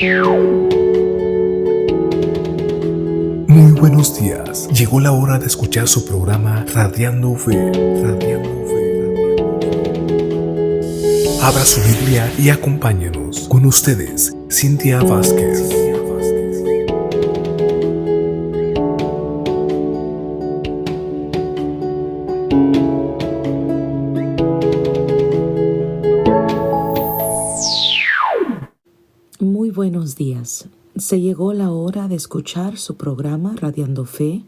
Muy buenos días. Llegó la hora de escuchar su programa Radiando Fe. Abra su Biblia y acompáñenos. Con ustedes, Cintia Vázquez. Muy buenos días. Se llegó la hora de escuchar su programa Radiando Fe.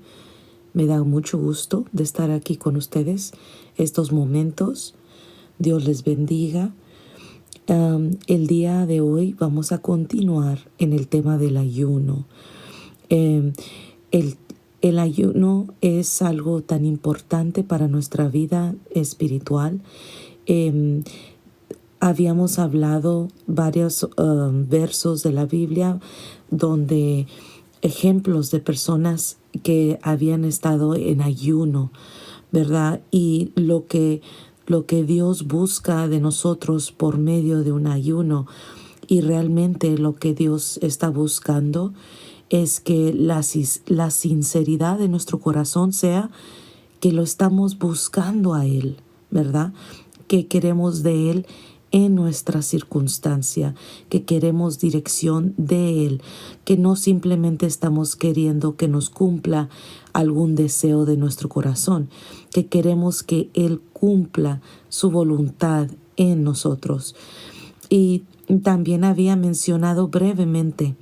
Me da mucho gusto de estar aquí con ustedes estos momentos. Dios les bendiga. El día de hoy vamos a continuar en el tema del ayuno. El ayuno es algo tan importante para nuestra vida espiritual. Habíamos hablado varios versos de la Biblia donde ejemplos de personas que habían estado en ayuno, ¿verdad? Y lo que Dios busca de nosotros por medio de un ayuno, y realmente lo que Dios está buscando es que la sinceridad de nuestro corazón sea que lo estamos buscando a Él, ¿verdad? Que queremos de Él en nuestra circunstancia, que queremos dirección de Él, que no simplemente estamos queriendo que nos cumpla algún deseo de nuestro corazón, que queremos que Él cumpla su voluntad en nosotros. Y también había mencionado brevemente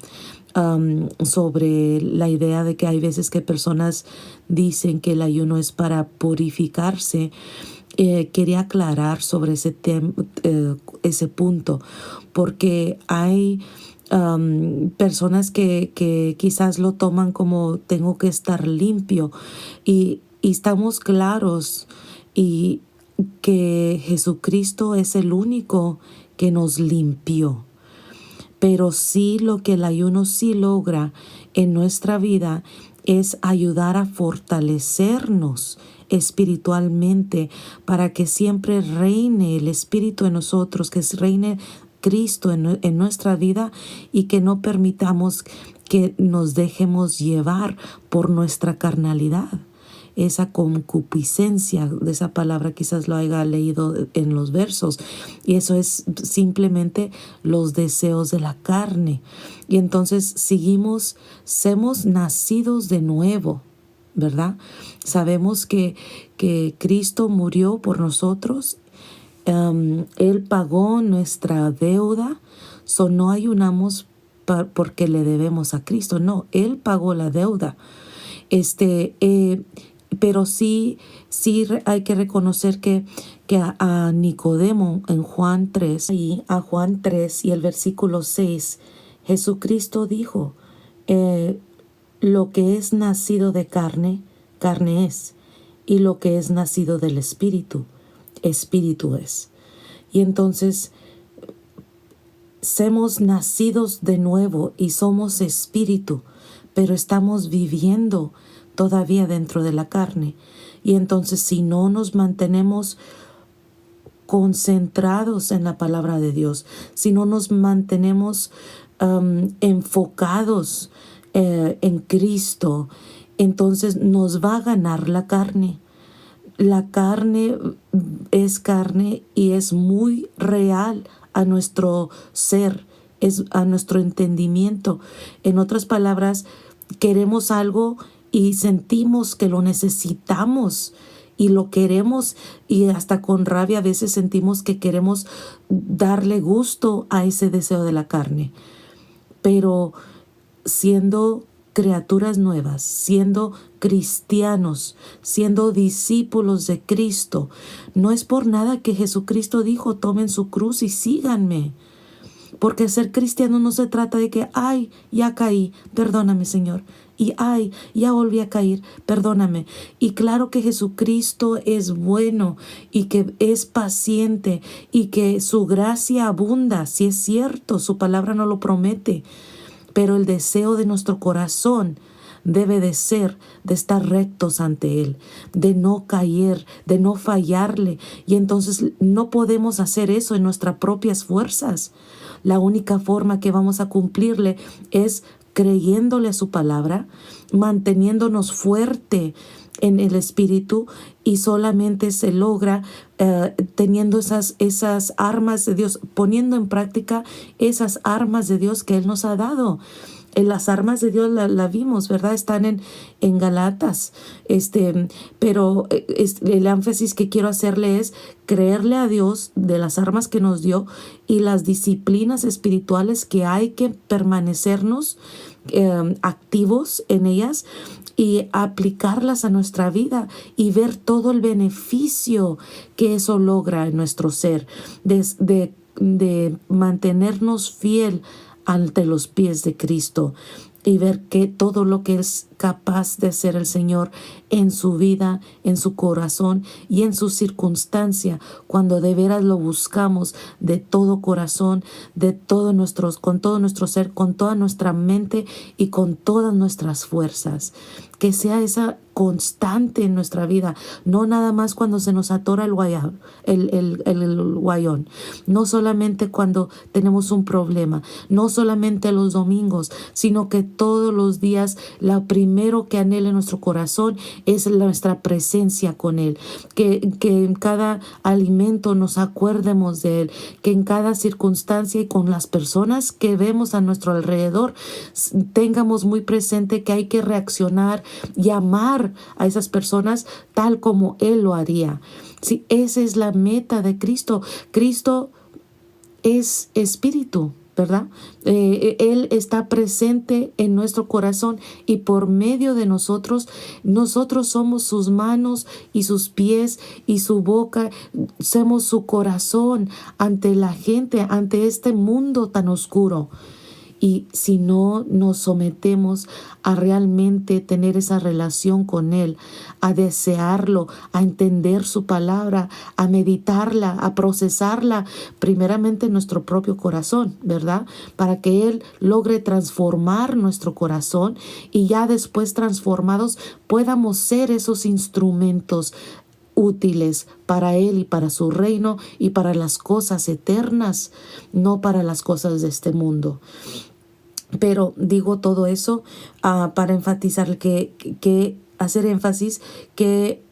sobre la idea de que hay veces que personas dicen que el ayuno es para purificarse. Quería aclarar sobre ese punto, porque hay personas que quizás lo toman como tengo que estar limpio, y estamos claros y que Jesucristo es el único que nos limpió. Pero sí, lo que el ayuno sí logra en nuestra vida es ayudar a fortalecernos espiritualmente para que siempre reine el Espíritu en nosotros, que reine Cristo en nuestra vida, y que no permitamos que nos dejemos llevar por nuestra carnalidad. Esa concupiscencia, de esa palabra quizás lo haya leído en los versos, y eso es simplemente los deseos de la carne. Y entonces somos nacidos de nuevo, ¿verdad? Sabemos que Cristo murió por nosotros. Él pagó nuestra deuda. No ayunamos porque le debemos a Cristo. No, Él pagó la deuda. Pero sí hay que reconocer que a Nicodemo en Juan 3, y a Juan 3 y el versículo 6, Jesucristo dijo, lo que es nacido de carne, carne es, y lo que es nacido del Espíritu, Espíritu es. Y entonces somos nacidos de nuevo y somos espíritu, pero estamos viviendo todavía dentro de la carne. Y entonces, si no nos mantenemos concentrados en la palabra de Dios, si no nos mantenemos enfocados en Cristo, entonces nos va a ganar la carne. La carne es carne y es muy real a nuestro ser, es a nuestro entendimiento. En otras palabras, queremos algo y sentimos que lo necesitamos y lo queremos, y hasta con rabia a veces sentimos que queremos darle gusto a ese deseo de la carne. Pero siendo criaturas nuevas, siendo cristianos, siendo discípulos de Cristo, no es por nada que Jesucristo dijo, tomen su cruz y síganme. Porque ser cristiano no se trata de que, ay, ya caí, perdóname, Señor. Y ay, ya volví a caer, perdóname. Y claro que Jesucristo es bueno y que es paciente y que su gracia abunda, si es cierto, su palabra no lo promete. Pero el deseo de nuestro corazón debe de ser de estar rectos ante Él, de no caer, de no fallarle. Y entonces no podemos hacer eso en nuestras propias fuerzas. La única forma que vamos a cumplirle es creyéndole a su palabra, manteniéndonos fuerte en el espíritu, y solamente se logra teniendo esas armas de Dios, poniendo en práctica esas armas de Dios que Él nos ha dado. Las armas de Dios la vimos, ¿verdad? Están en Galatas. Pero el énfasis que quiero hacerle es creerle a Dios de las armas que nos dio y las disciplinas espirituales que hay que permanecernos activos en ellas y aplicarlas a nuestra vida y ver todo el beneficio que eso logra en nuestro ser, de mantenernos fiel ante los pies de Cristo y ver que todo lo que es capaz de hacer el Señor en su vida, en su corazón y en su circunstancia, cuando de veras lo buscamos de todo corazón, con todo nuestro ser, con toda nuestra mente y con todas nuestras fuerzas. Que sea esa constante en nuestra vida, no nada más cuando se nos atora el guayón, no solamente cuando tenemos un problema, no solamente los domingos, sino que todos los días lo primero que anhela nuestro corazón es nuestra presencia con Él, que en cada alimento nos acuerdemos de Él, que en cada circunstancia y con las personas que vemos a nuestro alrededor tengamos muy presente que hay que reaccionar y amar a esas personas tal como Él lo haría. Sí, esa es la meta de Cristo. Cristo es espíritu, ¿verdad? Él está presente en nuestro corazón y por medio de nosotros somos sus manos y sus pies y su boca, somos su corazón ante la gente, ante este mundo tan oscuro. Y si no nos sometemos a realmente tener esa relación con Él, a desearlo, a entender su palabra, a meditarla, a procesarla, primeramente en nuestro propio corazón, ¿verdad? Para que Él logre transformar nuestro corazón y ya después transformados podamos ser esos instrumentos útiles para Él y para su reino y para las cosas eternas, no para las cosas de este mundo. Pero digo todo eso para enfatizar que hacer énfasis que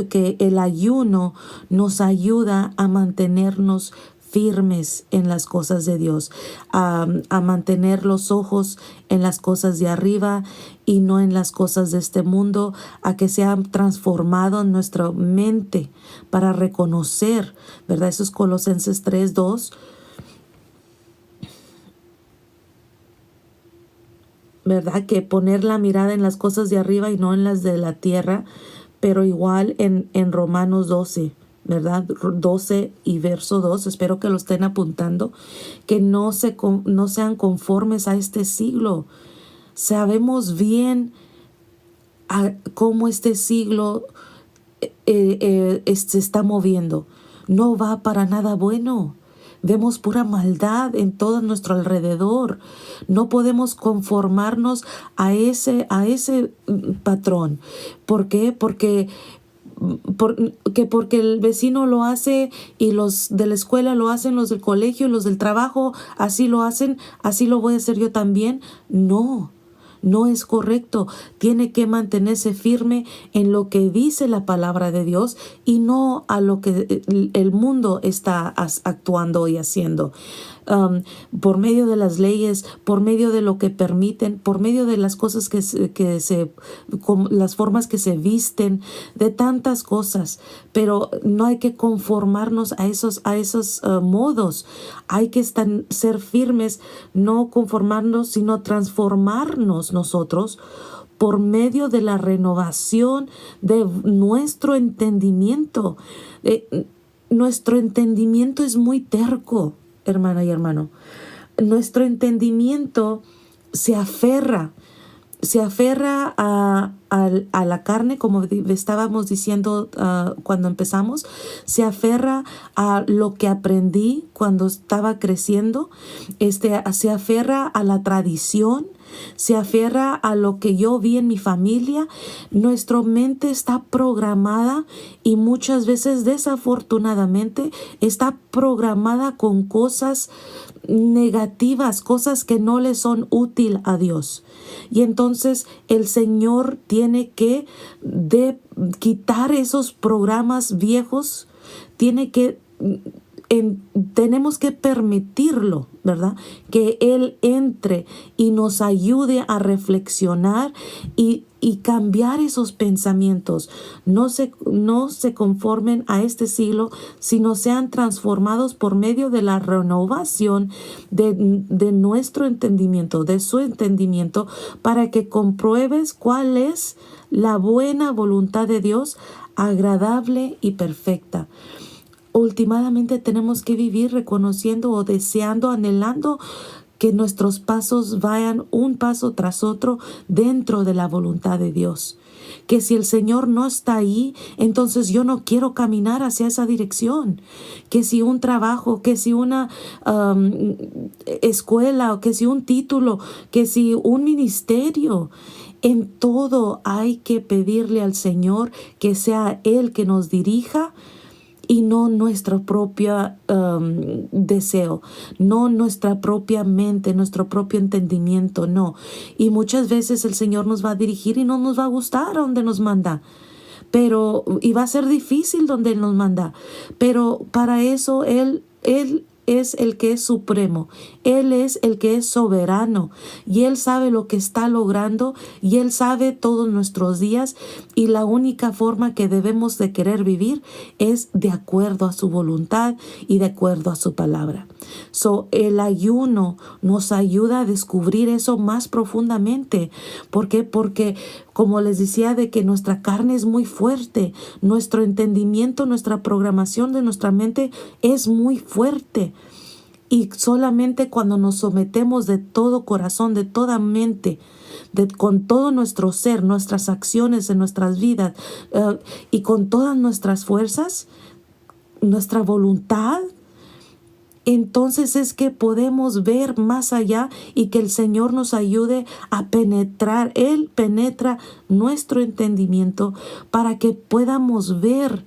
que el ayuno nos ayuda a mantenernos firmes en las cosas de Dios, a mantener los ojos en las cosas de arriba y no en las cosas de este mundo, a que sea transformado en nuestra mente para reconocer, ¿verdad? Eso es Colosenses 3:2. ¿Verdad? Que poner la mirada en las cosas de arriba y no en las de la tierra, pero igual en Romanos 12, ¿verdad? 12 y verso 2, espero que lo estén apuntando, que no sean conformes a este siglo. Sabemos bien cómo este siglo se está moviendo. No va para nada bueno. Vemos pura maldad en todo nuestro alrededor. No podemos conformarnos a ese patrón. ¿Por qué? Porque el vecino lo hace y los de la escuela lo hacen, los del colegio, los del trabajo, así lo hacen, así lo voy a hacer yo también. No es correcto. Tiene que mantenerse firme en lo que dice la palabra de Dios y no a lo que el mundo está actuando y haciendo. Por medio de las leyes, por medio de lo que permiten, por medio de las cosas las formas que se visten, de tantas cosas, pero no hay que conformarnos a esos modos. Hay que ser firmes, no conformarnos, sino transformarnos nosotros por medio de la renovación de nuestro entendimiento. Nuestro entendimiento es muy terco, hermana y hermano. Nuestro entendimiento se aferra a la carne, como estábamos diciendo cuando empezamos, se aferra a lo que aprendí cuando estaba creciendo, se aferra a la tradición, se aferra a lo que yo vi en mi familia. Nuestra mente está programada y muchas veces desafortunadamente está programada con cosas negativas, cosas que no le son útil a Dios. Y entonces el Señor tiene que quitar esos programas viejos, tenemos que permitirlo, ¿verdad? Que Él entre y nos ayude a reflexionar y cambiar esos pensamientos. No se conformen a este siglo, sino sean transformados por medio de la renovación de nuestro entendimiento, de su entendimiento, para que compruebes cuál es la buena voluntad de Dios, agradable y perfecta. Últimamente tenemos que vivir reconociendo o deseando, anhelando que nuestros pasos vayan un paso tras otro dentro de la voluntad de Dios. Que si el Señor no está ahí, entonces yo no quiero caminar hacia esa dirección. Que si un trabajo, que si una escuela, o que si un título, que si un ministerio, en todo hay que pedirle al Señor que sea Él que nos dirija, y no nuestro propio deseo, no nuestra propia mente, nuestro propio entendimiento, no. Y muchas veces el Señor nos va a dirigir y no nos va a gustar a donde nos manda. Y va a ser difícil donde Él nos manda. Pero para eso Él es el que es supremo, Él es el que es soberano y Él sabe lo que está logrando y Él sabe todos nuestros días, y la única forma que debemos de querer vivir es de acuerdo a su voluntad y de acuerdo a su palabra. El ayuno nos ayuda a descubrir eso más profundamente. ¿Por qué? Porque, como les decía, de que nuestra carne es muy fuerte, nuestro entendimiento, nuestra programación de nuestra mente es muy fuerte. Y solamente cuando nos sometemos de todo corazón, de toda mente, con todo nuestro ser, nuestras acciones en nuestras vidas y con todas nuestras fuerzas, nuestra voluntad, entonces es que podemos ver más allá y que el Señor nos ayude a penetrar. Él penetra nuestro entendimiento para que podamos ver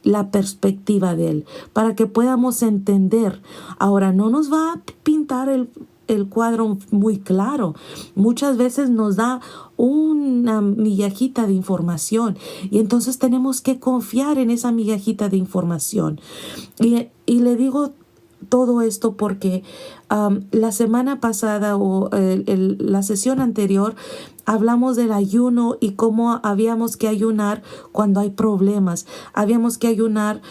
la perspectiva de Él, para que podamos entender. Ahora, no nos va a pintar el cuadro muy claro. Muchas veces nos da una migajita de información y entonces tenemos que confiar en esa migajita de información. Y le digo todo esto porque la semana pasada o la sesión anterior hablamos del ayuno y cómo habíamos que ayunar cuando hay problemas. Habíamos que ayunar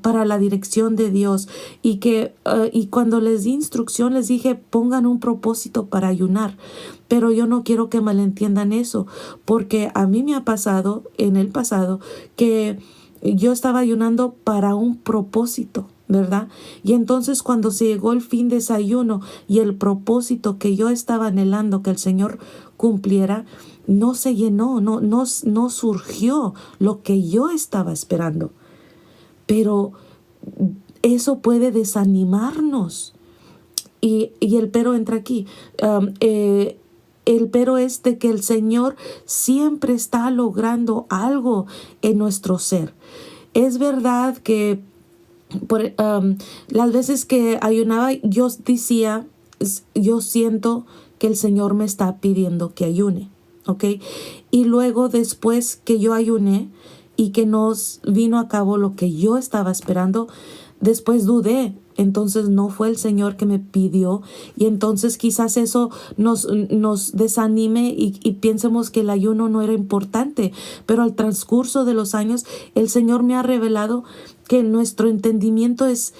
para la dirección de Dios y cuando les di instrucción les dije pongan un propósito para ayunar. Pero yo no quiero que malentiendan eso, porque a mí me ha pasado en el pasado que yo estaba ayunando para un propósito, ¿verdad? Y entonces cuando se llegó el fin de ese ayuno y el propósito que yo estaba anhelando que el Señor cumpliera, no se llenó, no surgió lo que yo estaba esperando. Pero eso puede desanimarnos. Y el pero entra aquí. El pero es de que el Señor siempre está logrando algo en nuestro ser. Es verdad que las veces que ayunaba yo decía, yo siento que el Señor me está pidiendo que ayune, ¿ok? Y luego después que yo ayuné y que nos vino a cabo lo que yo estaba esperando, después dudé. Entonces no fue el Señor que me pidió, y entonces quizás eso nos desanime y pensemos que el ayuno no era importante. Pero al transcurso de los años el Señor me ha revelado que nuestro entendimiento es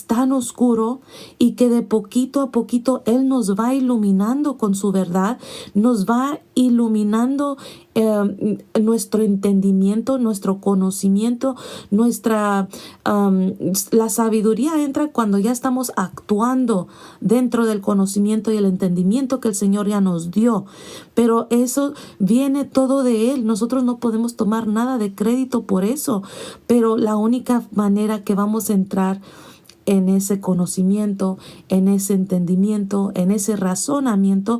tan oscuro y que de poquito a poquito Él nos va iluminando con su verdad, nos va iluminando nuestro entendimiento, nuestro conocimiento, la sabiduría entra cuando ya estamos actuando dentro del conocimiento y el entendimiento que el Señor ya nos dio. Pero eso viene todo de Él. Nosotros no podemos tomar nada de crédito por eso. Pero la única manera que vamos a entrar en ese conocimiento, en ese entendimiento, en ese razonamiento,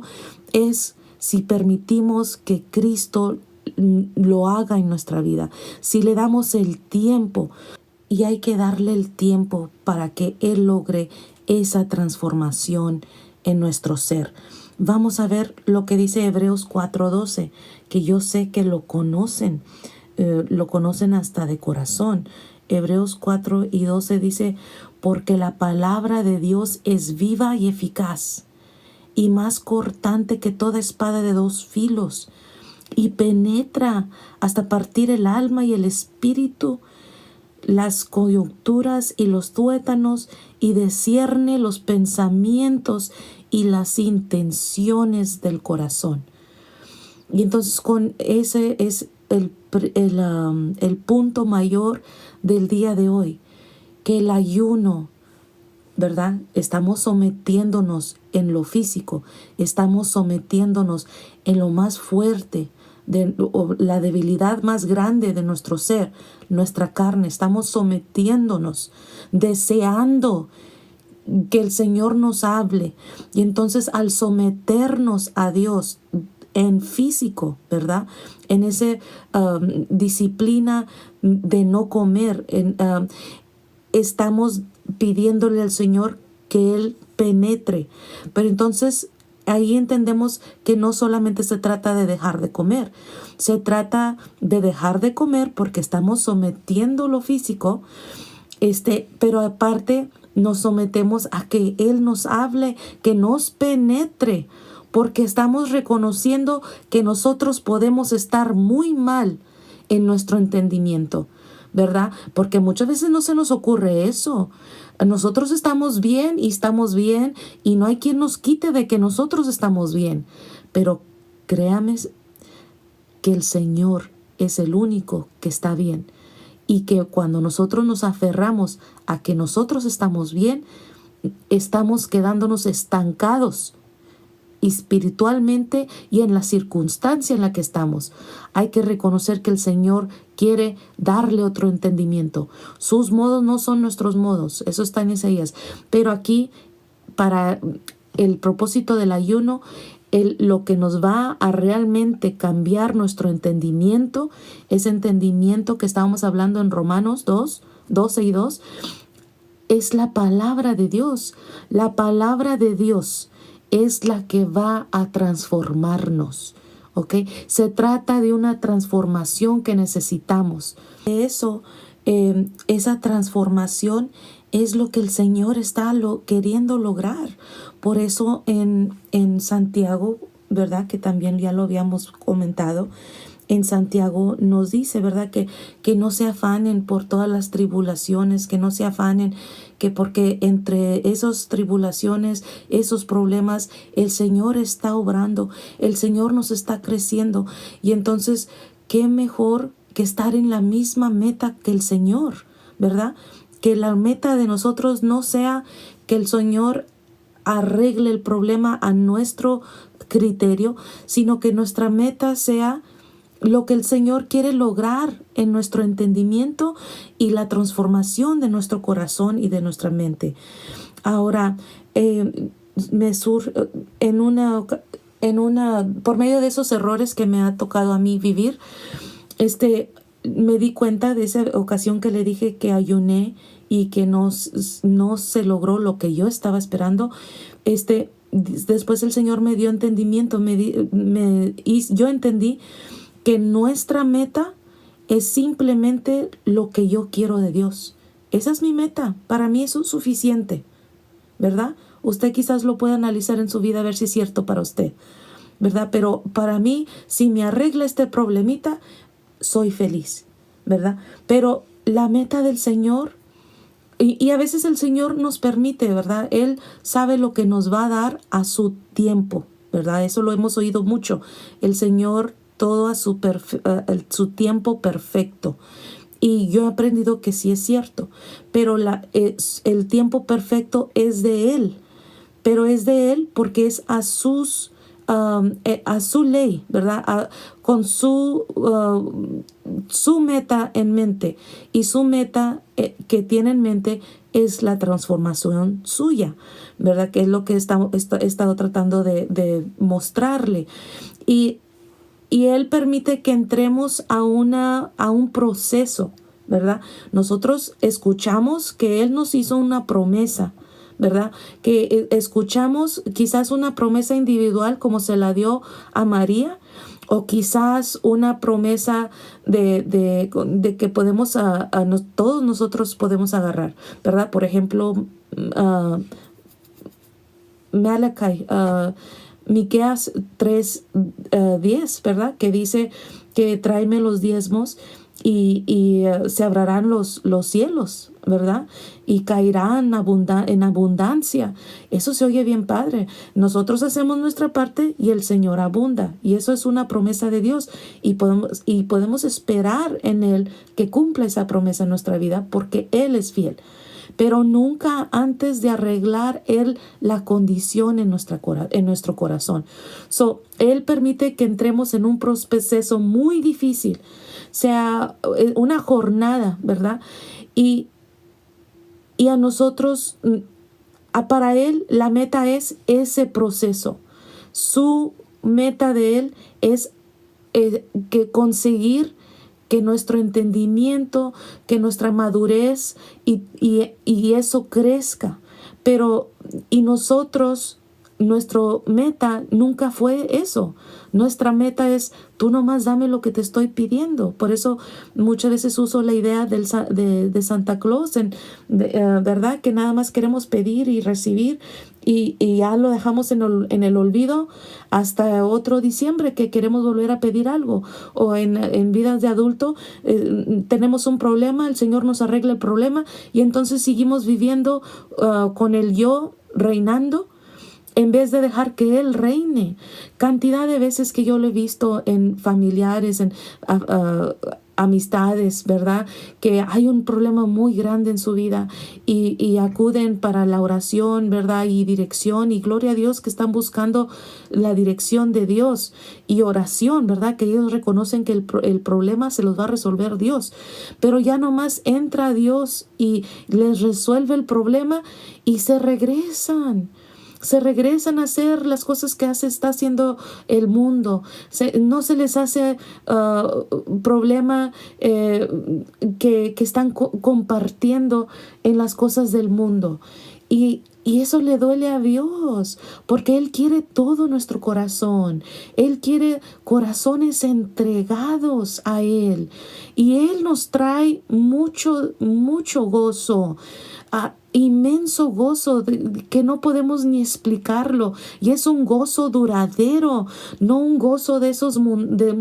es si permitimos que Cristo lo haga en nuestra vida, si le damos el tiempo, y hay que darle el tiempo para que Él logre esa transformación en nuestro ser. Vamos a ver lo que dice Hebreos 4:12, que yo sé que lo conocen hasta de corazón. Hebreos 4:12 dice, porque la palabra de Dios es viva y eficaz, y más cortante que toda espada de dos filos, y penetra hasta partir el alma y el espíritu, las coyunturas y los tuétanos, y discierne los pensamientos y las intenciones del corazón. Y entonces con ese es el punto mayor del día de hoy, que el ayuno, ¿verdad? Estamos sometiéndonos en lo físico, estamos sometiéndonos en lo más fuerte, la debilidad más grande de nuestro ser, nuestra carne. Estamos sometiéndonos, deseando que el Señor nos hable. Y entonces al someternos a Dios en físico, ¿verdad? En esa disciplina de no comer, estamos pidiéndole al Señor que Él penetre. Pero entonces ahí entendemos que no solamente se trata de dejar de comer, se trata de dejar de comer porque estamos sometiendo lo físico, pero aparte nos sometemos a que Él nos hable, que nos penetre, porque estamos reconociendo que nosotros podemos estar muy mal en nuestro entendimiento, ¿verdad? Porque muchas veces no se nos ocurre eso. Nosotros estamos bien y no hay quien nos quite de que nosotros estamos bien. Pero créame que el Señor es el único que está bien, y que cuando nosotros nos aferramos a que nosotros estamos bien, estamos quedándonos estancados espiritualmente y en la circunstancia en la que estamos. Hay que reconocer que el Señor quiere darle otro entendimiento. Sus modos no son nuestros modos, eso está en Isaías. Pero aquí, para el propósito del ayuno, lo que nos va a realmente cambiar nuestro entendimiento, ese entendimiento que estábamos hablando en Romanos 2:12 es la palabra de Dios. La palabra de Dios es la que va a transformarnos, ¿ok? Se trata de una transformación que necesitamos. Eso, esa transformación es lo que el Señor está queriendo lograr. Por eso en Santiago, ¿verdad? Que también ya lo habíamos comentado. En Santiago nos dice, ¿verdad? Que no se afanen por todas las tribulaciones, que no se afanen, que porque entre esas tribulaciones, esos problemas, el Señor está obrando, el Señor nos está creciendo. Y entonces, ¿qué mejor que estar en la misma meta que el Señor, ¿verdad? Que la meta de nosotros no sea que el Señor arregle el problema a nuestro criterio, sino que nuestra meta sea lo que el Señor quiere lograr en nuestro entendimiento y la transformación de nuestro corazón y de nuestra mente. Ahora, me surge por medio de esos errores que me ha tocado a mí vivir, me di cuenta de esa ocasión que le dije que ayuné y que no se logró lo que yo estaba esperando. Después el Señor me dio entendimiento, yo entendí que nuestra meta es simplemente lo que yo quiero de Dios. Esa es mi meta. Para mí eso es suficiente, ¿verdad? Usted quizás lo pueda analizar en su vida a ver si es cierto para usted, ¿verdad? Pero para mí, si me arregla este problemita, soy feliz, ¿verdad? Pero la meta del Señor Y a veces el Señor nos permite, ¿verdad? Él sabe lo que nos va a dar a su tiempo, ¿verdad? Eso lo hemos oído mucho. El Señor todo a su tiempo perfecto. Y yo he aprendido que sí es cierto, pero el tiempo perfecto es de Él, pero es de Él porque es a su ley, ¿verdad? Con su meta en mente. Y su meta que tiene en mente es la transformación suya, ¿verdad? Que es lo que he estado tratando de mostrarle. Y Él permite que entremos a un proceso, ¿verdad? Nosotros escuchamos que Él nos hizo una promesa, ¿verdad? Que escuchamos quizás una promesa individual como se la dio a María, o quizás una promesa de que podemos, todos nosotros podemos agarrar, ¿verdad? Por ejemplo, Malachi, Miqueas 3:10, ¿verdad? Que dice que tráeme los diezmos y se abrirán los cielos, ¿verdad? Y caerán en abundancia. Eso se oye bien padre. Nosotros hacemos nuestra parte y el Señor abunda. Y eso es una promesa de Dios. Y podemos esperar en Él que cumpla esa promesa en nuestra vida porque Él es fiel. Pero nunca antes de arreglar Él la condición en nuestro corazón. Él permite que entremos en un proceso muy difícil, sea una jornada, ¿verdad? Y a nosotros, para Él, la meta es ese proceso. Su meta de Él es que conseguir que nuestro entendimiento, que nuestra madurez y eso crezca. Y nosotros, nuestra meta nunca fue eso. Nuestra meta es, tú nomás dame lo que te estoy pidiendo. Por eso muchas veces uso la idea de Santa Claus, ¿verdad? Que nada más queremos pedir y recibir y ya lo dejamos en el olvido hasta otro diciembre que queremos volver a pedir algo. O en vidas de adulto tenemos un problema, el Señor nos arregla el problema y entonces seguimos viviendo con el yo reinando, en vez de dejar que Él reine. Cantidad de veces que yo lo he visto en familiares, en amistades, ¿verdad? Que hay un problema muy grande en su vida y acuden para la oración, ¿verdad? Y dirección, y gloria a Dios que están buscando la dirección de Dios y oración, ¿verdad? Que ellos reconocen que el problema se los va a resolver Dios. Pero ya nomás entra Dios y les resuelve el problema y se regresan a hacer las cosas que está haciendo el mundo. No se les hace problema que están compartiendo en las cosas del mundo. Y eso le duele a Dios, porque Él quiere todo nuestro corazón. Él quiere corazones entregados a Él. Y Él nos trae mucho, mucho gozo. Inmenso gozo que no podemos ni explicarlo, y es un gozo duradero, no un gozo de esos del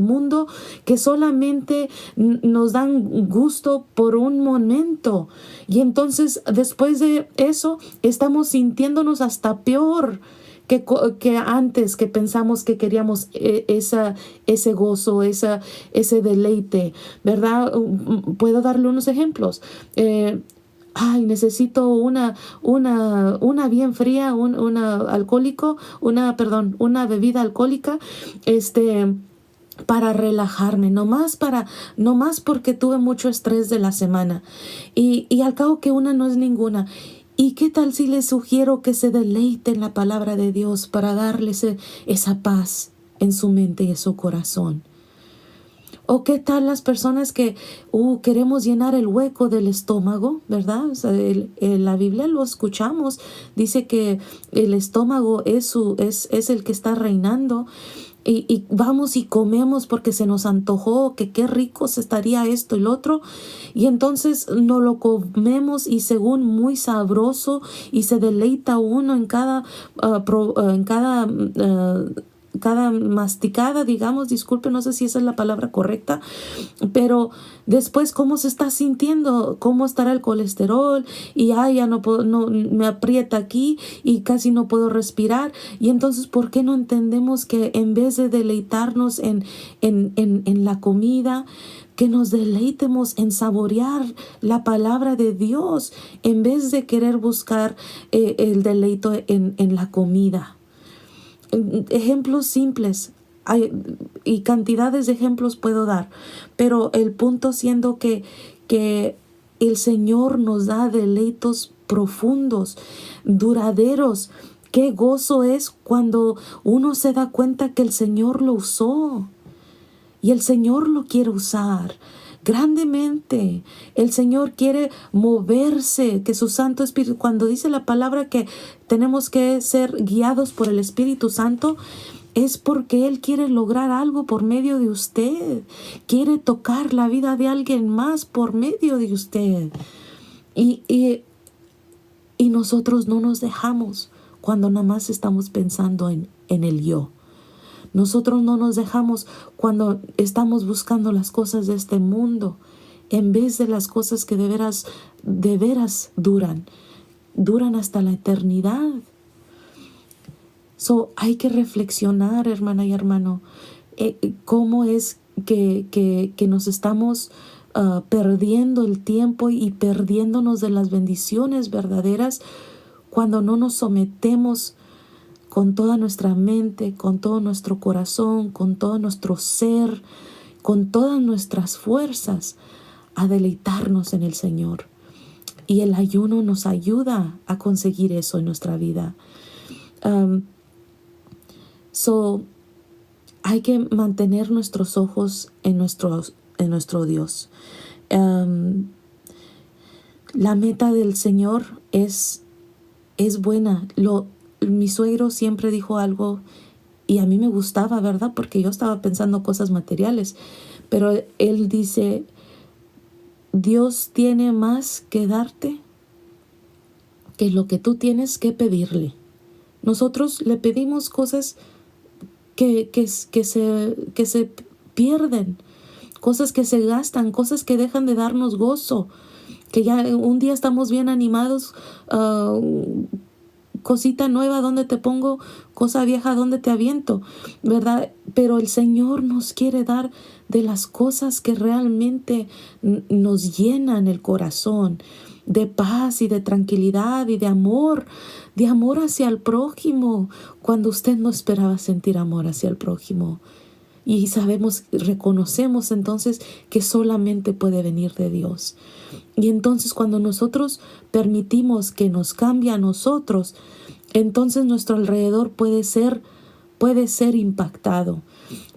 mundo que solamente nos dan gusto por un momento, y entonces después de eso estamos sintiéndonos hasta peor que antes, que pensamos que queríamos ese gozo, ese deleite, ¿verdad? Puedo darle unos ejemplos. Necesito una bien fría, una bebida alcohólica, para relajarme, nomás porque tuve mucho estrés de la semana. Y al cabo que una no es ninguna. ¿Y qué tal si les sugiero que se deleite en la palabra de Dios para darles esa paz en su mente y en su corazón? ¿O qué tal las personas que queremos llenar el hueco del estómago, ¿verdad? O sea, la Biblia lo escuchamos, dice que el estómago es el que está reinando. Y vamos y comemos porque se nos antojó, que qué rico se estaría esto y lo otro, y entonces no lo comemos y según muy sabroso, y se deleita uno en cada cada masticada, digamos, disculpe, no sé si esa es la palabra correcta, pero después cómo se está sintiendo, cómo estará el colesterol y ya no puedo, no me aprieta aquí y casi no puedo respirar. Y entonces, ¿por qué no entendemos que en vez de deleitarnos en la comida, que nos deleitemos en saborear la palabra de Dios en vez de querer buscar el deleito en la comida? Ejemplos simples, y cantidades de ejemplos puedo dar, pero el punto siendo que el Señor nos da deleitos profundos, duraderos. Qué gozo es cuando uno se da cuenta que el Señor lo usó y el Señor lo quiere usar grandemente. El Señor quiere moverse, que su Santo Espíritu, cuando dice la palabra que tenemos que ser guiados por el Espíritu Santo, es porque Él quiere lograr algo por medio de usted. Quiere tocar la vida de alguien más por medio de usted. Y nosotros no nos dejamos cuando nada más estamos pensando en el yo. Nosotros no nos dejamos cuando estamos buscando las cosas de este mundo en vez de las cosas que de veras duran hasta la eternidad. Hay que reflexionar, hermana y hermano, cómo es que nos estamos perdiendo el tiempo y perdiéndonos de las bendiciones verdaderas cuando no nos sometemos con toda nuestra mente, con todo nuestro corazón, con todo nuestro ser, con todas nuestras fuerzas, a deleitarnos en el Señor. Y el ayuno nos ayuda a conseguir eso en nuestra vida. Hay que mantener nuestros ojos en nuestro Dios. La meta del Señor es buena. Mi suegro siempre dijo algo y a mí me gustaba, ¿verdad? Porque yo estaba pensando cosas materiales. Pero él dice, Dios tiene más que darte que lo que tú tienes que pedirle. Nosotros le pedimos cosas que se pierden, cosas que se gastan, cosas que dejan de darnos gozo, que ya un día estamos bien animados, cosita nueva, ¿dónde te pongo? Cosa vieja, ¿dónde te aviento? ¿Verdad? Pero el Señor nos quiere dar de las cosas que realmente nos llenan el corazón, de paz y de tranquilidad y de amor hacia el prójimo, cuando usted no esperaba sentir amor hacia el prójimo. Y reconocemos entonces que solamente puede venir de Dios. Y entonces cuando nosotros permitimos que nos cambie a nosotros, entonces nuestro alrededor puede ser impactado.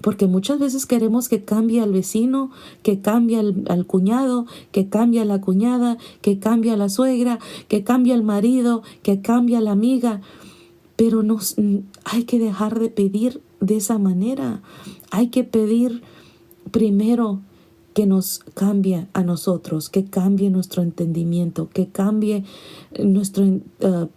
Porque muchas veces queremos que cambie al vecino, que cambie al cuñado, que cambie a la cuñada, que cambie a la suegra, que cambie al marido, que cambie a la amiga. Pero hay que dejar de pedir de esa manera. Hay que pedir primero que nos cambie a nosotros, que cambie nuestro entendimiento, que cambie nuestros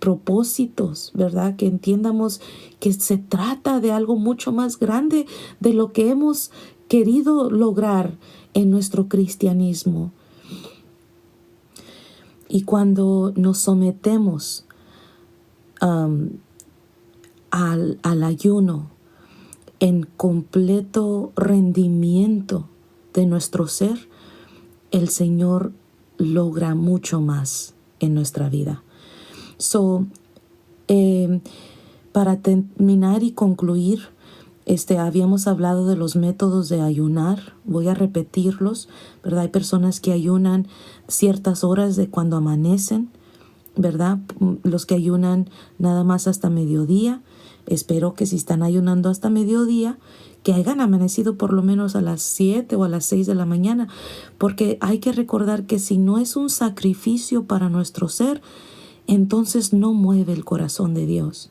propósitos, ¿verdad? Que entiendamos que se trata de algo mucho más grande de lo que hemos querido lograr en nuestro cristianismo. Y cuando nos sometemos al ayuno en completo rendimiento de nuestro ser, el Señor logra mucho más en nuestra vida. Para terminar y concluir, habíamos hablado de los métodos de ayunar. Voy a repetirlos, ¿verdad? Hay personas que ayunan ciertas horas de cuando amanecen, ¿verdad? Los que ayunan nada más hasta mediodía. Espero que si están ayunando hasta mediodía, que hayan amanecido por lo menos a las 7 o a las 6 de la mañana, porque hay que recordar que si no es un sacrificio para nuestro ser, entonces no mueve el corazón de Dios.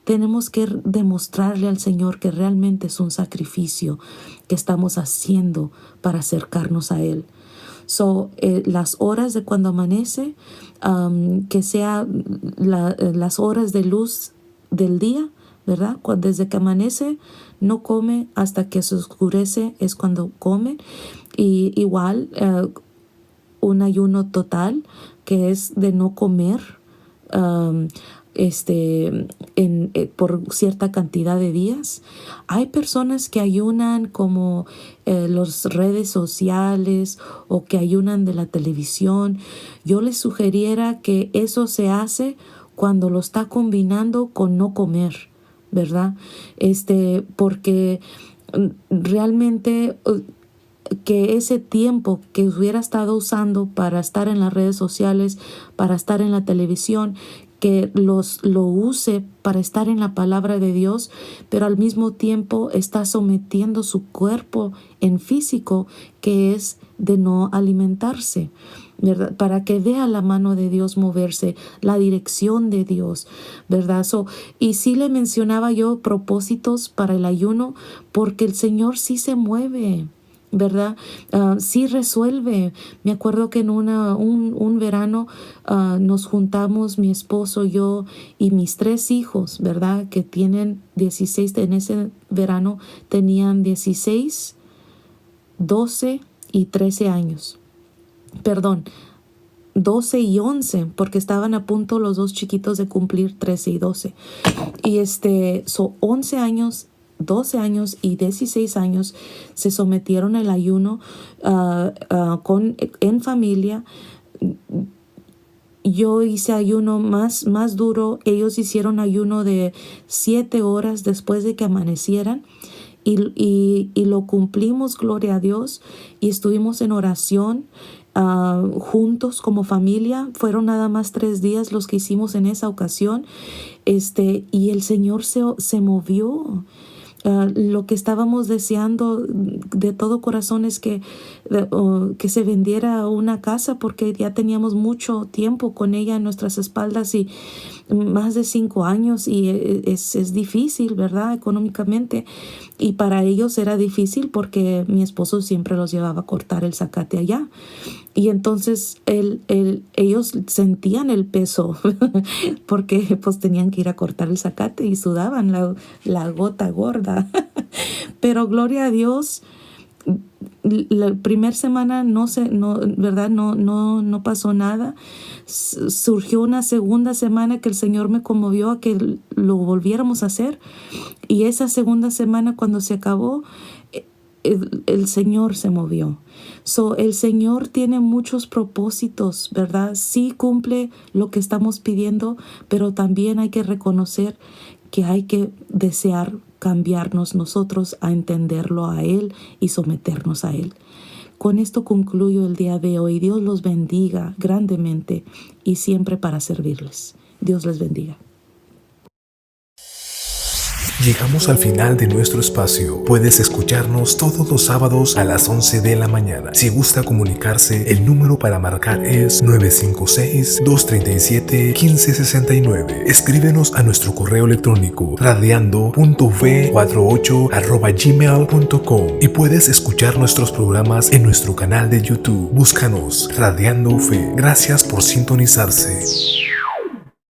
Tenemos que demostrarle al Señor que realmente es un sacrificio que estamos haciendo para acercarnos a Él. Las horas de cuando amanece, que sea las horas de luz del día, ¿verdad? Desde que amanece no come hasta que se oscurece es cuando come. Y igual un ayuno total que es de no comer por cierta cantidad de días. Hay personas que ayunan como las redes sociales o que ayunan de la televisión. Yo les sugeriera que eso se hace cuando lo está combinando con no comer, ¿verdad? Porque realmente que ese tiempo que hubiera estado usando para estar en las redes sociales, para estar en la televisión, que lo use para estar en la palabra de Dios, pero al mismo tiempo está sometiendo su cuerpo en físico, que es de no alimentarse, ¿verdad? Para que vea la mano de Dios moverse, la dirección de Dios, ¿verdad? Y sí le mencionaba yo propósitos para el ayuno, porque el Señor sí se mueve, ¿verdad? Sí resuelve. Me acuerdo que en un verano nos juntamos mi esposo, yo y mis 3 hijos, ¿verdad? Que tienen 16, en ese verano tenían 16, 12 y 13 años. Perdón, 12 y 11, porque estaban a punto los 2 chiquitos de cumplir 13 y 12. Y 11 años, 12 años y 16 años se sometieron al ayuno en familia. Yo hice ayuno más duro. Ellos hicieron ayuno de 7 horas después de que amanecieran. Y lo cumplimos, gloria a Dios. Y estuvimos en oración juntos como familia. Fueron nada más 3 días los que hicimos en esa ocasión. Y el Señor se movió. Lo que estábamos deseando de todo corazón es que se vendiera una casa, porque ya teníamos mucho tiempo con ella en nuestras espaldas y más de 5 años, y es difícil, ¿verdad? Económicamente. Y para ellos era difícil porque mi esposo siempre los llevaba a cortar el zacate allá. Y entonces ellos sentían el peso porque pues tenían que ir a cortar el zacate y sudaban la gota gorda. Pero gloria a Dios, la primera semana ¿verdad? No pasó nada. Surgió una segunda semana que el Señor me conmovió a que lo volviéramos a hacer. Y esa segunda semana, cuando se acabó, el Señor se movió. El Señor tiene muchos propósitos, ¿verdad? Sí cumple lo que estamos pidiendo, pero también hay que reconocer que hay que desear cambiarnos nosotros a entenderlo a Él y someternos a Él. Con esto concluyo el día de hoy. Dios los bendiga grandemente y siempre para servirles. Dios les bendiga. Llegamos al final de nuestro espacio. Puedes escucharnos todos los sábados a las 11 de la mañana. Si gusta comunicarse, el número para marcar es 956-237-1569. Escríbenos a nuestro correo electrónico radiando.v48@gmail.com y puedes escuchar nuestros programas en nuestro canal de YouTube. Búscanos Radiando Fe. Gracias por sintonizarse.